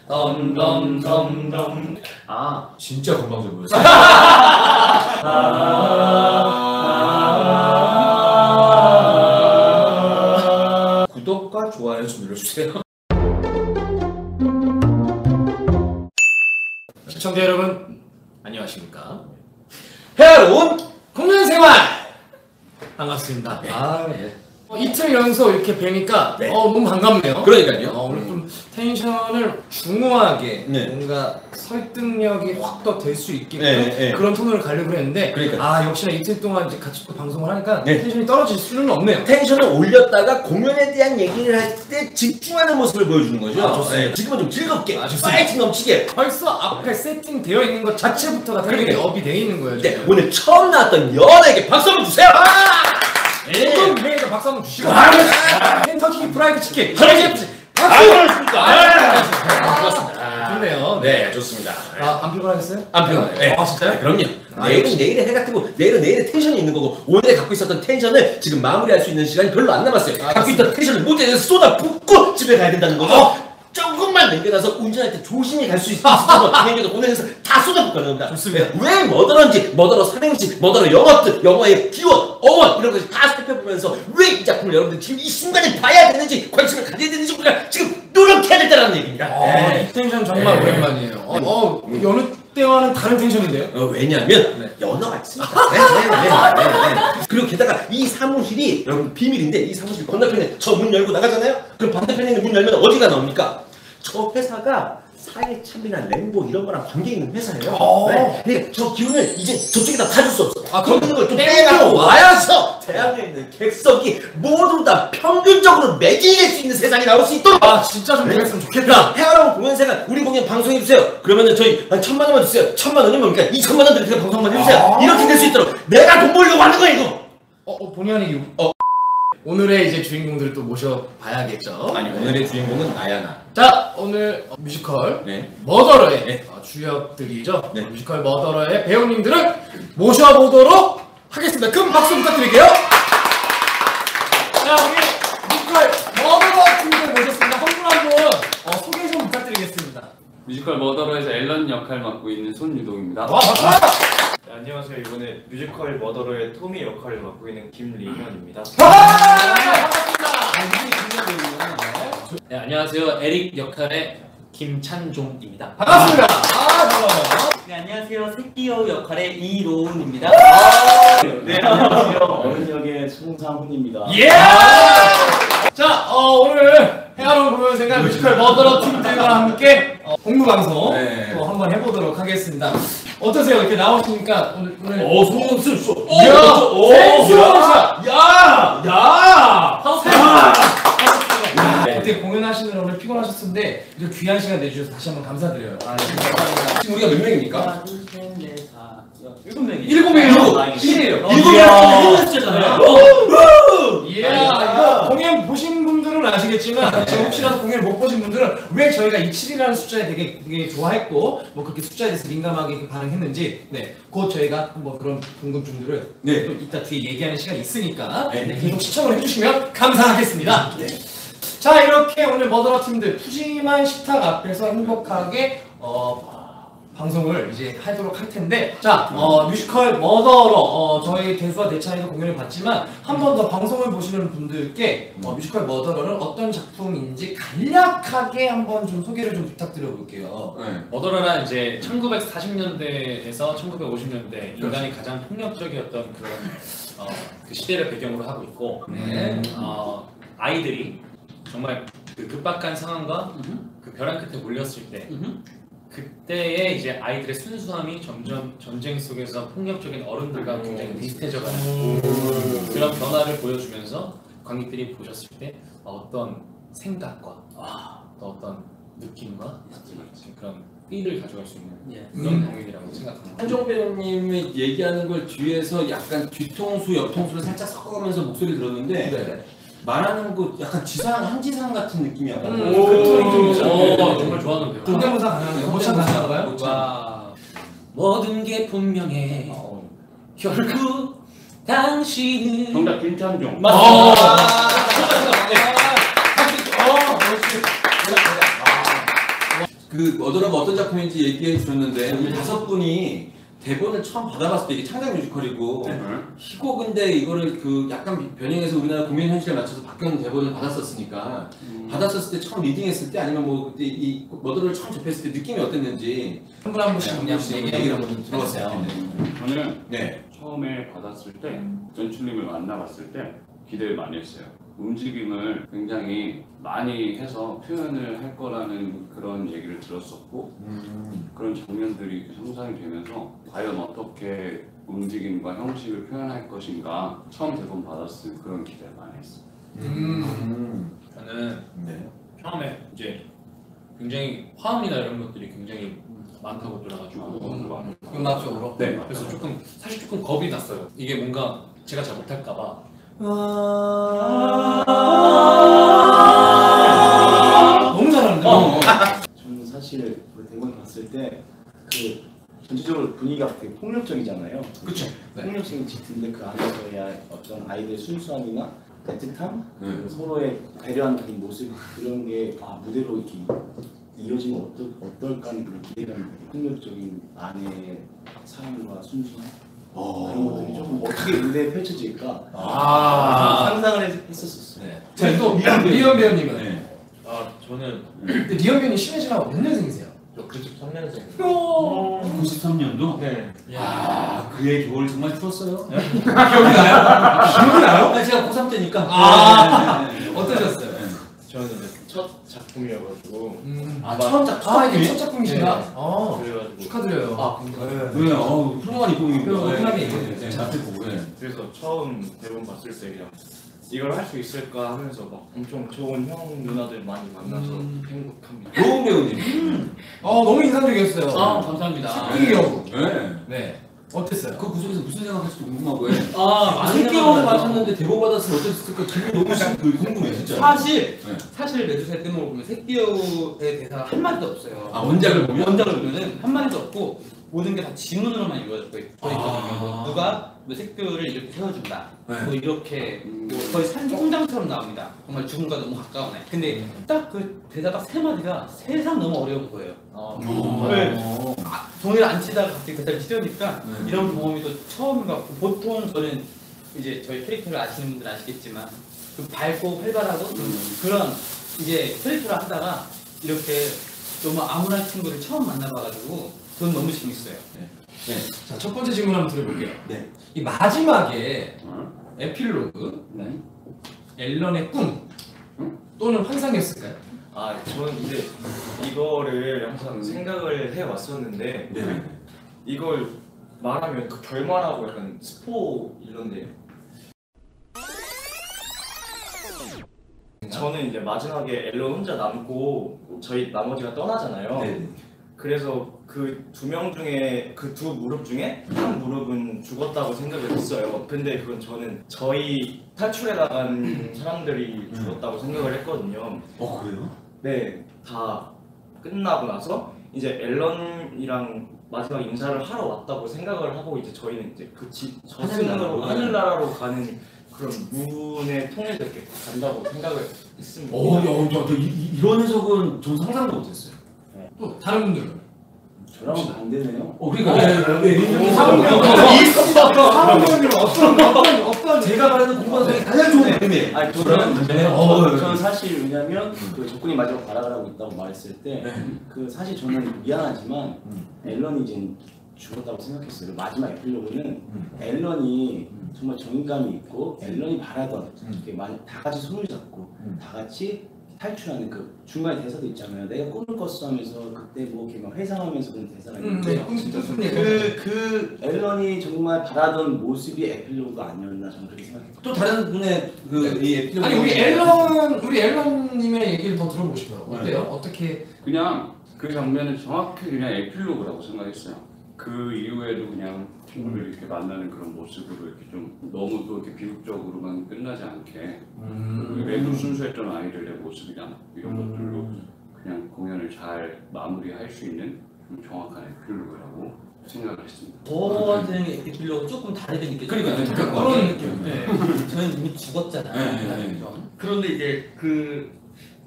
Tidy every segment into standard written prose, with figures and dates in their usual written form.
덤덤덤덤. 아 진짜 건방져보였어요. 구독과 좋아요 좀 눌러주세요. 시청자 여러분 안녕하십니까? 해로운 공연생활 반갑습니다. 아 네. 이틀 연속 이렇게 뵈니까 네. 너무 반갑네요. 그러니까요. 오늘 좀 텐션을 중후하게 네. 뭔가 설득력이 확 더 될 수 있게끔 네. 그런 톤으로 가려고 했는데 그러니까. 역시나 이틀 동안 이제 같이 또 방송을 하니까 네. 텐션이 떨어질 수는 없네요. 텐션을 올렸다가 공연에 대한 얘기를 할 때 집중하는 모습을 보여주는 거죠. 좋습니다. 네. 지금은 좀 즐겁게, 좋습니다. 파이팅 넘치게. 벌써 앞에 세팅되어 있는 것 자체부터가 당연히 업이 되어 있는 거예요. 네, 오늘 처음 나왔던 연예계 박수 한번 주세요. 일본 회에서 박수 한번 주시고 켄터키 프라이드 치킨 그렇지. 박수! 고맙습니다. 좋네요. 네, 좋습니다. 안 피곤하겠어요? 안 피곤해요. 네. 진짜요? 그럼요. 내일은 내일의 해가 뜨고 내일은 내일의 텐션이 있는 거고 오늘에 갖고 있었던 텐션을 지금 마무리할 수 있는 시간이 별로 안 남았어요. 갖고 있던 텐션을 무대에서 쏟아붓고 집에 가야 된다는 거죠. 조금만 남겨놔서 운전할 때 조심히 갈 수 있도록 당연히도 공연에서 다 쏟아붓고 가는 겁니다. 좋습니다. 왜 머더런지, 머더러 삼행시, 머더러 영어뜻, 영어의 기원, 어원 이런 것을 다 살펴보면서 왜 이 작품을 여러분들 지금 이 순간에 봐야 되는지 관심을 가져야 되는지 우리가 지금 노력해야 된다는 얘기입니다. 이 텐션 정말 오랜만이에요. 여느 때와는 다른 텐션인데요? 왜냐하면 연어가 있습니다. 그리고 게다가 이 사무실이 여러분 비밀인데 이 사무실 건너편에 저 문 열고 나가잖아요? 그럼 반대편에 있는 문 열면 어디가 나옵니까? 저 회사가 사회참이나 랭보 이런 거랑 관계 있는 회사예요. 근데 저 기운을 이제 저쪽에다 다 줄 수 없어. 거기 있는 걸 좀 빼고 와야서 대학에 있는 객석이 모두 다 평균적으로 매진될 수 있는 세상이 나올 수 있도록. 진짜 좀 그랬으면 좋겠다. 해아라고 공연생활 우리 공연 방송해주세요. 그러면은 저희 한 1000만 원만 주세요. 1000만 원이면 뭡니까? 2000만 원 드리세요. 방송만 해주세요. 이렇게 될 수 있도록 내가 돈 벌려고 하는 거야 이거. 본의 아니게 오늘의 이제 주인공들을 또 모셔봐야겠죠. 아니 오늘의 주인공은 나야나. 자, 오늘 뮤지컬 네. 머더러의 주역들이죠. 네. 뮤지컬 머더러의 배우님들을 모셔보도록 하겠습니다. 큰 박수 부탁드릴게요. 자, 우리 뮤지컬 머더러 팀들 모셨습니다. 한 분 한 분 소개 좀 부탁드리겠습니다. 뮤지컬 머더러에서 앨런 역할 맡고 있는 손유동입니다. 박수! 네, 안녕하세요. 이번에 뮤지컬 머더러의 토미 역할을 맡고 있는 김리현입니다. 네, 안녕하세요. 에릭 역할의 김찬종입니다. 반갑습니다. 좋아요. 네, 안녕하세요. 새끼여우 역할의 이로운입니다. 네, 안녕하세요. 어른 역의 송상훈입니다. 예! 자, 오늘 해아로운 공연생활 뮤지컬 머더러 팀들과 함께 공부방송 또 한번 해보도록 하겠습니다. 어떠세요? 이렇게 나오시니까 오늘 소문 쓸수. 어떻게 공연하시느라 오늘 피곤하셨는데 이렇게 귀한 시간 내주셔서 다시 한번 감사드려요. 지금 우리가 몇 명입니까? 하나, 둘, 셋, 넷, 다, 7명이죠. 7명이요? 7이에요. 7명이요? 이야, 공연 보신 분들은 아시겠지만 지금 혹시라도 공연을 못 보신 분들은 왜 저희가 이 7이라는 숫자에 되게 좋아했고 뭐 그렇게 숫자에 대해서 민감하게 반응했는지 곧 저희가 한번 그런 궁금증들을 또 이따 뒤에 얘기하는 시간이 있으니까 계속 시청을 해주시면 감사하겠습니다. 자, 이렇게 오늘 머더러 팀들 푸짐한 식탁 앞에서 행복하게 방송을 이제 하도록 할 텐데, 자, 뮤지컬 머더러 저희 대수와 대차에서 공연을 봤지만 한 번 더 방송을 보시는 분들께 뮤지컬 머더러는 어떤 작품인지 간략하게 한번 좀 소개를 좀 부탁드려 볼게요. 머더러는 이제 1940년대에서 1950년대 인간이 가장 폭력적이었던 그런 그 시대를 배경으로 하고 있고, 아이들이 정말 그 급박한 상황과 그 벼랑 끝에 몰렸을 때 그때의 이제 아이들의 순수함이 점점 전쟁 속에서 폭력적인 어른들과 굉장히 비슷해져가는 그런 변화를 보여주면서 관객들이 보셨을 때 어떤 생각과 또 어떤 느낌과 그런 삐를 가져갈 수 있는 그런 공연이라고 생각합니다. 한종 배우님이 얘기하는 걸 뒤에서 약간 뒤통수, 옆통수를 살짝 섞어가면서 목소리 들었는데 말하는 거 약간 한지상 같은 느낌이 약간 정말 좋아하는 배우. 동대문사 가능한가요? 모창 가능한가요? 와, 모든 게 분명해. 결국 당신은 정답 김찬종. 그 머더러가 어떤 작품인지 얘기해 주셨는데 우리 5분이 대본을 처음 받아봤을 때 이게 창작 뮤지컬이고 희곡인데 이거를 그 약간 변형해서 우리나라 국민 현실에 맞춰서 바뀌는 대본을 받았었으니까 받았었을 때 처음 리딩했을 때 아니면 뭐 그때 이 머더러를 처음 접했을 때 느낌이 어땠는지 한 분 한 분씩 그냥 얘기를 한번 들어봤어요. 저는 네. 처음에 받았을 때 전출님을 만나봤을 때 기대를 많이 했어요. 움직임을 굉장히 많이 해서 표현을 할 거라는 그런 얘기를 들었었고 그런 장면들이 이렇게 상상이 되면서 과연 어떻게 움직임과 형식을 표현할 것인가 처음 대본 받았을 때 그런 기대를 많이 했어요. 저는 네. 처음에 이제 굉장히 화음이나 이런 것들이 굉장히 많다고 들어가지고 음악적으로. 네. 그래서 사실 조금 겁이 났어요. 이게 뭔가 제가 잘 못할까봐. 너무 잘하는데. 저는 사실 그 대본 봤을 때 그 전체적으로 분위기가 되게 폭력적이잖아요. 그쵸. 폭력적인 짙은데 그 안에서의 어떤 아이들의 순수함이나 애틋함, 그리고 서로의 배려하는 그런 모습 그런 게 무대로 이렇게 이어지면 어떨까 하는 그런 기대감이 되게 폭력적인 안의 사랑과 순수함 그런 것들이 조금 어떻게 무대에 펼쳐질까 상상을 했었어요. 네. 자, 또 리현 배우님은. 네. 저는 근데 리현 배우님 심해지라고 몇 년생이세요? 93년생. 93년도? 네. 야, 그의 겨울 정말 추웠어요. 기억이 나요? 기억이 나요? 제가 고3 때니까. 어떠셨어요? 저는 이제 첫 작품이어가지고 처음 작품? 이게 첫 작품이신가? 그래가지고 축하드려요. 왜? 훌륭한 입봉입니다. 훌륭하게 얘기해주세요. 잘 보고. 그래서 처음 대본 봤을 때 그냥 이걸 할 수 있을까 하면서 막 엄청 좋은 형 누나들 많이 만나서 행복합니다. 노은 배우님. 너무 인상적이었어요. 감사합니다. 새끼 여우. 네. 네. 어땠어요? 그 구석에서 무슨 생각할지도 궁금하고요. 많이 새끼형을 맡았는데 대본 받았으면 어땠을까 기분이 너무 궁금해 진짜. 사실 매주세 때문에 보면 새끼여우의 대사가 한 마디도 없어요. 원작을 보면? 원작을 보면은 한 마디도 없고 모든 게 다 지문으로만 이루어져 있거든요. 뭐 누가 뭐 새끼여우를 이렇게 세워준다. 네. 뭐 이렇게 뭐 거의 성장처럼 나옵니다. 정말 죽음과 너무 가까우네. 근데 딱 그 대사 딱 세 마디가 세상 너무 어려운 거예요. 종이를 안 치다가 갑자기 대사를 치려니까 이런 경험이 또 처음인 것 같고 보통 저는 이제 저희 캐릭터를 아시는 분들은 아시겠지만 그 밝고 활발하고 그런 이제 캐릭터를 하다가 이렇게 너무 암울한 친구를 처음 만나봐가지고 그건 너무 재밌어요. 네. 자, 첫 번째 질문 한번 드려볼게요. 네. 이 마지막에 에필로그 앨런의 꿈 또는 환상이었을까요? 저는 이제 이거를 항상 생각을 해왔었는데 네. 이걸 말하면 그 결말하고 약간 스포일런데요. 저는 이제 마지막에 앨런 혼자 남고 저희 나머지가 떠나잖아요. 네. 그래서 그 2명 중에 그 2 무릎 중에 한 무릎은 죽었다고 생각을 했어요. 근데 그건 저는 저희 탈출해 나간 사람들이 죽었다고 생각을 했거든요. 그래요? 네, 다 끝나고 나서 이제 앨런이랑 마지막 인사를 하러 왔다고 생각을 하고 이제 저희는 이제 그 저승으로 하늘나라로 가는 그런 문에 통해서 이렇게 간다고 생각을 했습니다. 이런 해석은 전 상상도 못했어요. 또 다른 분들은? 저랑은 반대네요. 그러니까 사모님은 어떤 제가 말하는 공부하는 가장 좋은 의미. 저는 사실 왜냐면 그 적군이 마지막 발악을 있다고 말했을 때 그 사실 저는 미안하지만 앨런이 이제 죽었다고 생각했어요. 마지막 에필로그는 앨런이 정말 정의감이 있고 앨런이 바라던 이렇게 다 같이 손을 잡고 다 같이 탈출하는 그 중간에 대사도 있잖아요. 내가 꿈을 꿨어 하면서 그때 뭐 이렇게 막 회상하면서 그런 대사가 있는데 그 앨런이 정말 바라던 모습이 에필로그가 아니었나 저는 그렇게 생각해요. 또 다른 분의 이 에필로그. 아니 우리 앨런님의 얘기를 더 들어보고 싶어요. 어때요? 어떻게? 그냥 그 장면은 정확히 그냥 에필로그라고 생각했어요. 그 이후에도 그냥 친구를 이렇게 만나는 그런 모습으로 이렇게 좀 너무 또 이렇게 비극적으로만 끝나지 않게 매도 순수했던 아이들의 모습이나 이런 것들로 그냥 공연을 잘 마무리할 수 있는 좀 정확한 에필로그라고 생각을 했습니다. 저한테는 에필로그 조금 다르게 느껴져요. 그러니까 그런 느낌. 저는 이미 죽었잖아요. 그런데 이제 그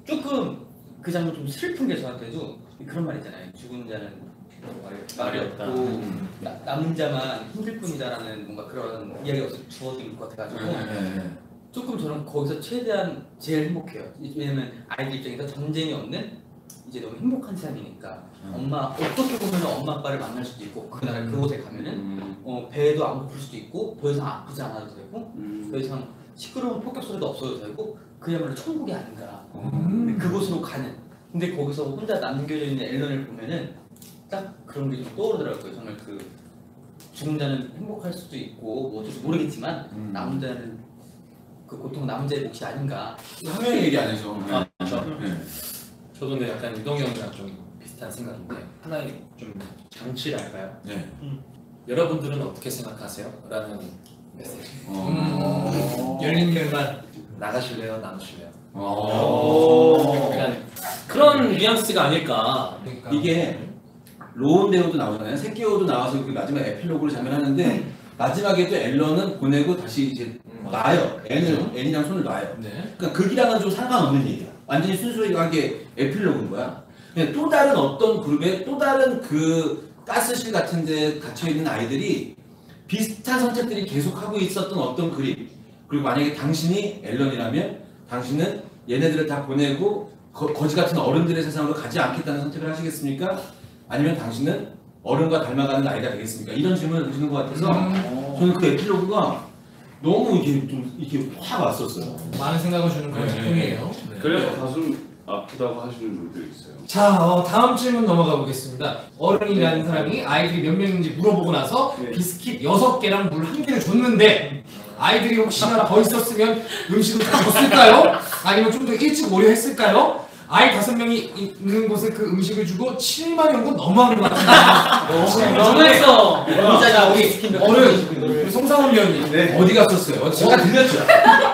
조금 그 장면 좀 슬픈 게 저한테도 그런 말 있잖아요. 죽은 자는 말이 없고 남은 자만 힘들 뿐이다라는 뭔가 그런 이야기가 주어진 것 같아가지고 조금 저는 거기서 최대한 제일 행복해요. 왜냐면 아이들 입장에서 전쟁이 없는 이제 너무 행복한 삶이니까 엄마 어떻게 보면 엄마 아빠를 만날 수도 있고 그 나라 그곳에 가면은 배도 안 고플 수도 있고 더 이상 아프지 않아도 되고 더 이상 시끄러운 폭격 소리도 없어도 되고 그야말로 천국이 아닌가. 그곳으로 가는. 근데 거기서 혼자 남겨져 있는 앨런을 보면은 딱 그런 게 좀 떠오르더라고요. 정말 그 죽은 자는 행복할 수도 있고 뭐 어쩔지 모르겠지만 남은 자는 그 고통 남은 자의 몫이 아닌가. 한 명의 얘기 안 해서. 그렇죠. 저도 근데 약간 유동이 형이랑 좀 비슷한 생각인데 하나의 좀 장치랄까요? 네. 여러분들은 어떻게 생각하세요? 라는 메시지. 열린 결말. 나가실래요? 나누실래요? 오. 약간 그런 뉘앙스가 아닐까. 그러니까. 이게 로운 대우도 나오잖아요. 새끼호도 나와서 그 마지막 에필로그를 장면하는데 마지막에 또 앨런은 보내고 다시 이제 놔요. 애니랑 손을 놔요. 네. 그러니까 극이랑은 좀 상관없는 얘기야. 완전히 순수하게 에필로그인 거야. 그냥 또 다른 어떤 그룹의 또 다른 그 가스실 같은 데 갇혀있는 아이들이 비슷한 선택들이 계속하고 있었던 어떤 그림. 그리고 만약에 당신이 앨런이라면 당신은 얘네들을 다 보내고 거지 같은 어른들의 세상으로 가지 않겠다는 선택을 하시겠습니까? 아니면 당신은 어른과 닮아가는 아이가 되겠습니까? 이런 질문을 드리는 것 같아서 저는 그 에필로그가 너무 이렇게 좀 이렇게 확 왔었어요. 많은 생각을 주는 그런 작품이에요. 네. 그래서 가슴 아프다고 하시는 분들이 있어요. 자, 다음 질문 넘어가 보겠습니다. 어른이라는 사람이 아이들이 몇 명인지 물어보고 나서 비스킷 6개랑 물 1개를 줬는데 아이들이 혹시나 더 있었으면 음식을 다 줬을까요? 아니면 좀 더 일찍 오려 했을까요? 아이 5명이 있는 곳에 그 음식을 주고 7만 원도 너무한 것 같아요. 너무했어. 자, 우리 어른, 우리 송상훈 배우님 어디 갔었어요? 제가 들렸죠.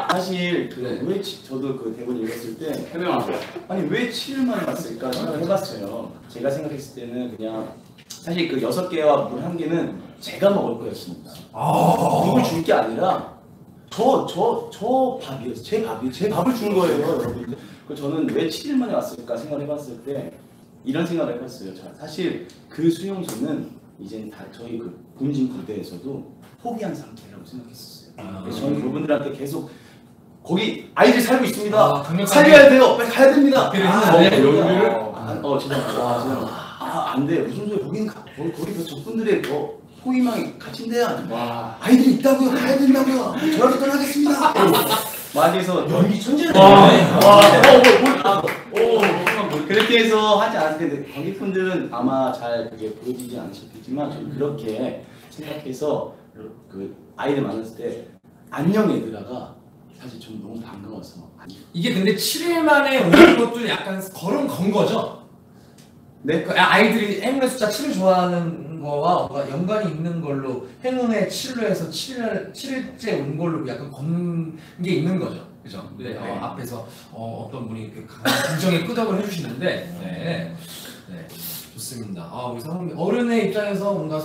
사실 왜 저도 그 대본 읽었을 때 해명하세요. 아니 왜 7만 원 왔을까 생각을 해봤어요. 제가 생각했을 때는 그냥 사실 그 6개와 물 1개는 제가 먹을 거였습니다. 누굴 줄 게 아니라 저 밥이었어요. 제 밥이 제 밥을 준 거예요, 여러분들. 그 저는 왜 7일 만에 왔을까 생각을 해봤을 때 이런 생각을 해봤어요. 사실 그 수용소는 이제 다 저희 그 군진 부대에서도 포기한 상태라고 생각했었어요. 그래서 저는 그분들한테 계속 거기 아이들이 살고 있습니다. 살려야 돼요. 빨리 가야 됩니다. 죄송합니다. 안 돼요. 무슨 소리? 거기는 거기 그 적군들의 포위망이 갇힌데야. 아이들이 있다고요. 가야 된다고요. 저렇게 떠나겠습니다. 마지에서 연기 천재네. 그렇게 해서 하지 않을 텐데 관객분들은 아마 잘 그게 보여지지 않으셨겠지만 저는 그렇게 생각해서 그 아이들 만났을 때 안녕 얘들아가 사실 좀 너무 반가워서 이게 근데 7일 만에 오는 것도 약간 걸은 건 거죠? 네? 그 아이들이 행운의 숫자 7을 좋아하는 거와 뭔가 연관이 있는 걸로 행운의 7로 해서 7일째 온 걸로 약간 건 게 있는 거죠. 그죠? 네. 앞에서 어떤 분이 그 감정의 끄덕을 해주시는데 네. 좋습니다. 우리 상훈 어른의 입장에서 뭔가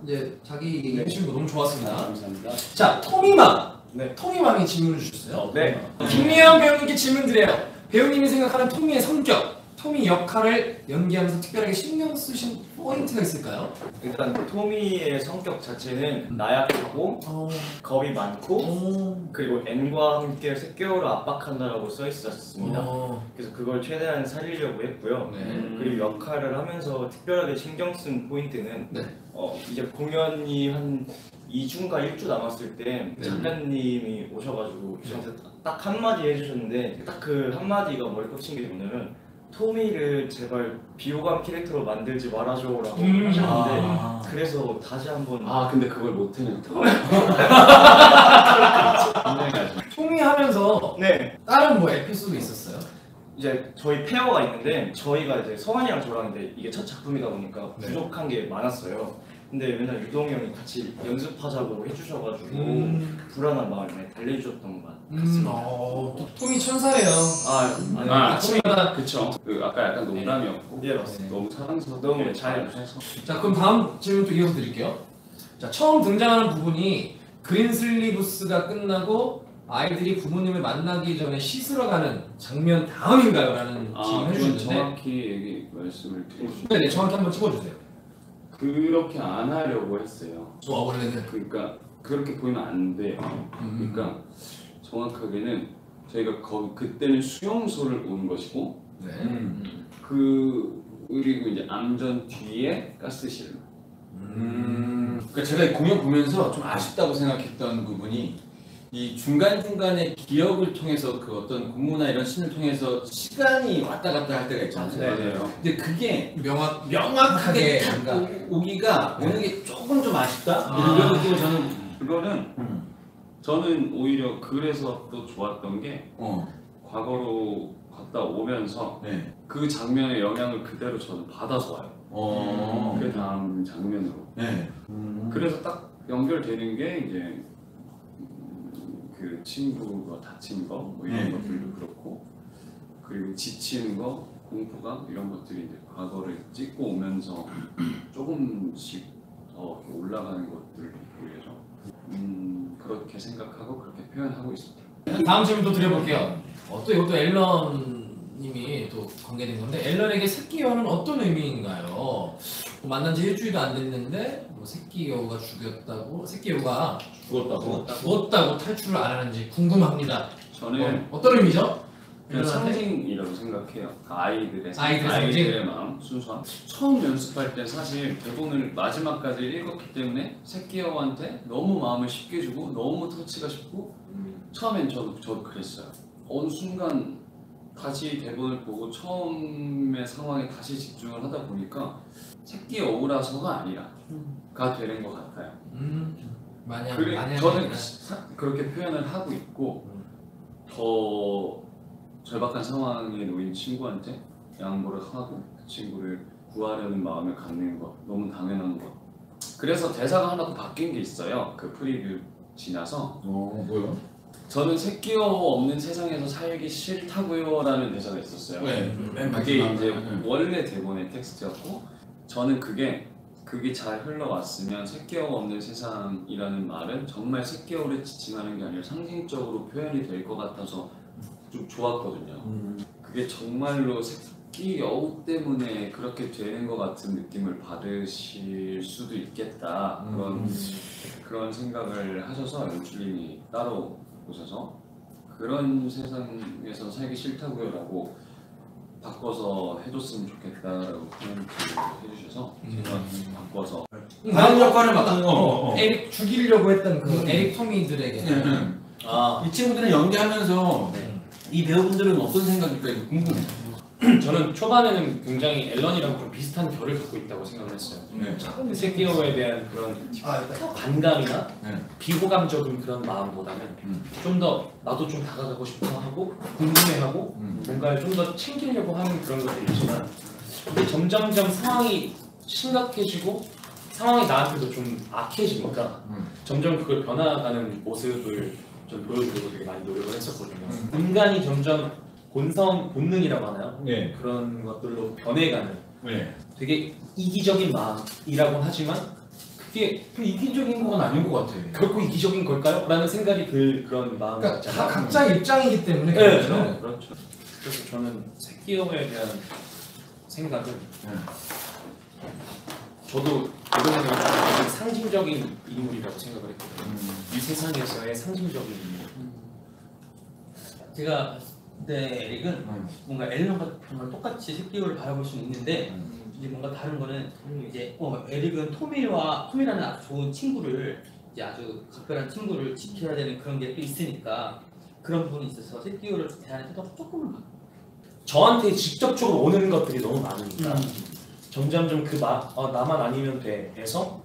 이제 자기 얘기해주신 거 너무 좋았습니다. 감사합니다. 자, 토미맘. 네. 토미맘이 질문을 주셨어요. 네. 김미영 배우님께 질문 드려요. 배우님이 생각하는 토미의 성격, 토미 역할을 연기하면서 특별하게 신경 쓰신 포인트가 있을까요? 일단 토미의 성격 자체는 나약하고 겁이 많고 그리고 N과 함께 새끼어로 압박한다라고 써 있었습니다. 그래서 그걸 최대한 살리려고 했고요. 그리고 역할을 하면서 특별하게 신경 쓴 포인트는 이제 공연이 한 2주인가 1주 남았을 때 작가님이 오셔가지고 저한테 딱 한마디 해주셨는데 딱 그 한마디가 머리 꽂힌 게 뭐냐면 토미를 제발 비호감 캐릭터로 만들지 말아줘라고 하셨는데 그래서 다시 한번 근데 그걸 못 해냈다. 토미 하면서 다른 뭐 에피소드 있었어요? 이제 저희 페어가 있는데 저희가 이제 성환이랑 저랑 근데 이게 첫 작품이다 보니까 부족한 게 많았어요. 근데 맨날 유동이 형이 같이 연습하자고 해주셔가지고 불안한 마음이 많이 달래주셨던 것 같습니다. 토미 천사래요. 토미가 그쵸. 그 아까 약간 농담이었고 네, 맞습니다. 너무 사랑스럽고 너무 잘 해서. 자, 그럼 다음 질문 또 이어서 드릴게요. 자, 처음 등장하는 부분이 그린 슬리브스가 끝나고 아이들이 부모님을 만나기 전에 씻으러 가는 장면 다음인가요? 라는 질문을 그건 해주셨는데 정확히 말씀을 드리죠. 네, 정확히 한번 찍어주세요. 그렇게 안 하려고 했어요. 원래는 그러니까 그렇게 보이면 안 돼요. 그러니까 정확하게는 저희가 그때는 수용소를 온 것이고 네. 그리고 이제 암전 뒤에 가스실로. 그러니까 제가 공연 보면서 좀 아쉽다고 생각했던 부분이 이 중간중간에 기억을 통해서 그 어떤 군무나 이런 신을 통해서 시간이 왔다 갔다 할 때가 있잖아요. 맞아요. 근데 그게 명확하게 딱 오기가 오는 게 조금 좀 아쉽다? 이런 느낌을 저는 그거는 저는 오히려 그래서 또 좋았던 게 과거로 갔다 오면서 네. 그 장면의 영향을 그대로 저는 받아서 와요. 그 다음 장면으로. 네. 그래서 딱 연결되는 게 이제 그 친구가 다친 거 뭐 이런 것들도 그렇고 그리고 지치는 거 공포감 이런 것들이 이제 과거를 찍고 오면서 조금씩 더 이렇게 올라가는 것들이 보여서 그렇게 생각하고 그렇게 표현하고 있습니다. 다음 질문 또 드려볼게요. 또 이것도 앨런님이 또 관계된 건데 앨런에게 새끼 여우는 어떤 의미인가요? 뭐 만난 지 일주일도 안 됐는데 뭐 새끼 여우가 새끼 여우가 죽었다고 탈출을 안 하는지 궁금합니다. 저는 어떤 의미죠? 그냥 앨런한테? 상징이라고 생각해요. 아이들의 상징? 마음, 순수함. 처음 연습할 때 사실 대본을 마지막까지 읽었기 때문에 새끼 여우한테 너무 마음을 쉽게 주고 너무 터치가 쉽고 처음엔 저도 그랬어요. 어느 순간 다시 대본을 보고 처음의 상황에 다시 집중을 하다 보니까 새끼 여우라서가 아니라가 되는 것 같아요. 마냥 저는 그렇게 표현을 하고 있고 더 절박한 상황에 놓인 친구한테 양보를 하고 그 친구를 구하려는 마음을 갖는 것 너무 당연한 것. 그래서 대사가 하나 더 바뀐 게 있어요. 그 프리뷰 지나서 뭐요? 저는 새끼 여우 없는 세상에서 살기 싫다고요라는 대사가 있었어요. 네. 그게 이제 원래 대본의 텍스트였고 저는 그게 잘 흘러왔으면 새끼 여우 없는 세상이라는 말은 정말 새끼 여우를 지칭하는 게 아니라 상징적으로 표현이 될 것 같아서 좀 좋았거든요. 그게 정말로 새끼 여우 때문에 그렇게 되는 것 같은 느낌을 받으실 수도 있겠다 그런 생각을 하셔서 연출님이 따로 오셔서 그런 세상에서 살기 싫다고요라고 바꿔서 해줬으면 좋겠다라고 코멘트를 해주셔서 제가 바꿔서 다른 역할을 맡은 에릭 죽이려고 했던 그 에릭 토미들에게 이 친구들은 연기하면서 이 배우분들은 어떤 생각일까 이거 궁금해요. 저는 초반에는 굉장히 앨런이랑 좀 비슷한 결을 갖고 있다고 생각을 했어요. 네. 새끼 여우에 대한 그런 반감이나 네. 비호감적인 그런 마음보다는 좀 더 나도 좀 다가가고 싶어 하고 궁금해하고 뭔가를 좀 더 챙기려고 하는 그런 것들이 있지만 근데 점점점 상황이 심각해지고 상황이 나한테도 좀 악해지니까 점점 그걸 변화가는 모습을 좀 보여주려고 되게 많이 노력을 했었거든요. 인간이 점점 본능이라고 하나요? 네. 그런 것들로 변해가는 네. 되게 이기적인 마음이라고 하지만 그게 이기적인 건 아닌 것 같아요. 결코 이기적인 걸까요? 라는 생각이 들 그런 마음이 그러니까 다 있잖아요. 각자 입장이기 때문에 네, 그렇죠. 그렇죠. 그래서 저는 새끼 여우에 대한 생각은 저도 이번에는 되게 상징적인 인물이라고 생각을 했거든요. 이 세상에서의 상징적인 인물. 제가 네, 에릭은 뭔가 앨런과 정말 똑같이 새끼를 바라볼 수 있는데 이제 뭔가 다른 거는 이제 에릭은 톰이라는 아주 좋은 친구를 이제 아주 각별한 친구를 지켜야 되는 그런 게 또 있으니까 그런 부분이 있어서 새끼를 대하는 태도가 조금은 바뀌어요. 저한테 직접적으로 오는 것들이 너무 많으니까 점점점 그 나만 아니면 돼에서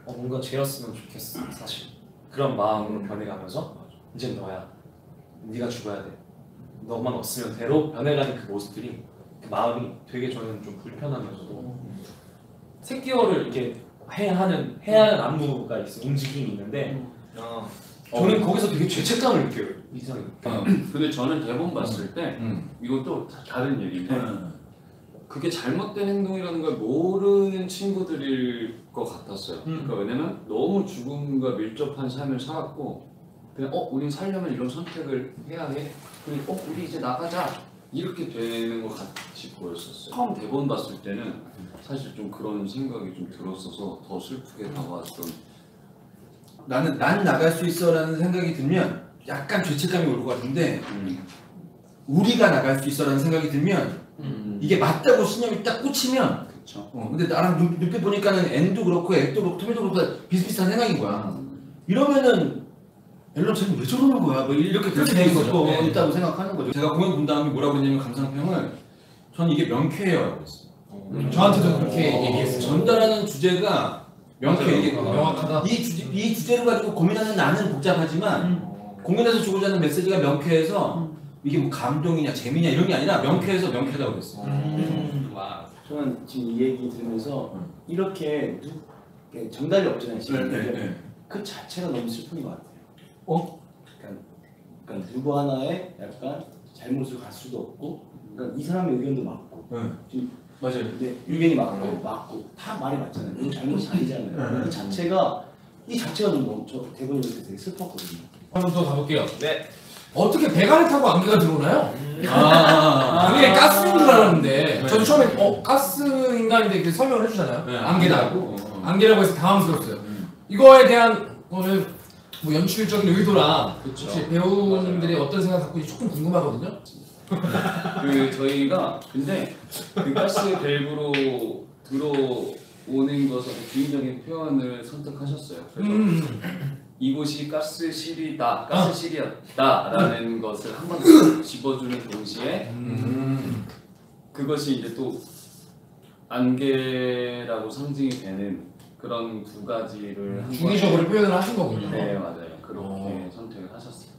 뭔가 쟤였으면 좋겠어 사실 그런 마음으로 변해가면서 이제 너야 네가 죽어야 돼 너만 없으면 돼로 변해가는 그 모습들이 그 마음이 되게 저는 좀 불편하면서도 새끼어를 이렇게 해야 하는 안무가 있어요. 움직임이 있는데 저는 거기서 되게 죄책감을 느껴요. 이상하게. 근데 저는 대본 봤을 때 이것도 다른 얘기인데 그게 잘못된 행동이라는 걸 모르는 친구들일 것 같았어요. 그러니까 왜냐면 너무 죽음과 밀접한 삶을 살았고 그냥 우린 살려면 이런 선택을 해야 해. 그리고 우리 이제 나가자. 이렇게 되는 것 같이 보였었어요. 처음 대본 봤을 때는 사실 좀 그런 생각이 좀 들었어서 더 슬프게 다가왔던. 나는 난 나갈 수 있어라는 생각이 들면 약간 죄책감이 올 것 같은데 우리가 나갈 수 있어라는 생각이 들면 이게 맞다고 신념이 딱 꽂히면 그쵸. 근데 나랑 눈빛 보니까는 N도 그렇고 액도 그렇고 토미도 그렇고 비슷비슷한 생각인 거야. 이러면은 앨런 쟤는 왜 저러는 거야? 뭐 이렇게 그렇게 되는 거죠. 네. 있다고 생각하는 거죠. 제가 공연 본 다음에 뭐라고 했냐면 감상평을 전 이게 명쾌해요라고 했어요. 저한테도 그렇게 얘기했어요. 전달하는 주제가 명쾌해. 이게 명확하다. 이 주제를 가지고 고민하는 나는 복잡하지만 공연에서 주고자 하는 메시지가 명쾌해서 이게 뭐 감동이냐 재미냐 이런 게 아니라 명쾌해서 명쾌하다고 그랬어요. 와. 저는 지금 이 얘기 들으면서 이렇게 정답이 없잖아요. 지금 그 자체가 너무 슬픈 것 같아요. 그러니까 누구 하나의 약간 잘못을 갈 수도 없고, 그러니까 이 사람의 의견도 맞고, 지금 맞아요. 근데 의견이 맞고 다 말이 맞잖아요. 이건 잘못이 아니잖아요. 이 자체가 너무 저 대본을 볼때 되게 슬펐거든요. 한번 더 가볼게요. 네. 어떻게 배관을 타고 안개가 들어오나요? 아. 안개 가스인 줄 알았는데 저는 처음에 가스인가인데 이렇게 설명을 해주잖아요. 네. 안개라고. 안개라고 해서 당황스러웠어요. 이거에 대한 오늘 뭐 연출적인 의도랑 그쵸. 혹시 배우님들이 어떤 생각 갖고 있는지 조금 궁금하거든요. 저희가 근데 그 가스 밸브로 들어오는 것을 주의적인 표현을 선택하셨어요. 그래서 이곳이 가스실이다, 가스실이었다라는 것을 한 번 더 집어주는 동시에 그것이 이제 또 안개라고 상징이 되는 그런 두 가지를 한 중의적으로 표현을 하신 거군요. 네, 맞아요. 그렇게 선택을 하셨어요.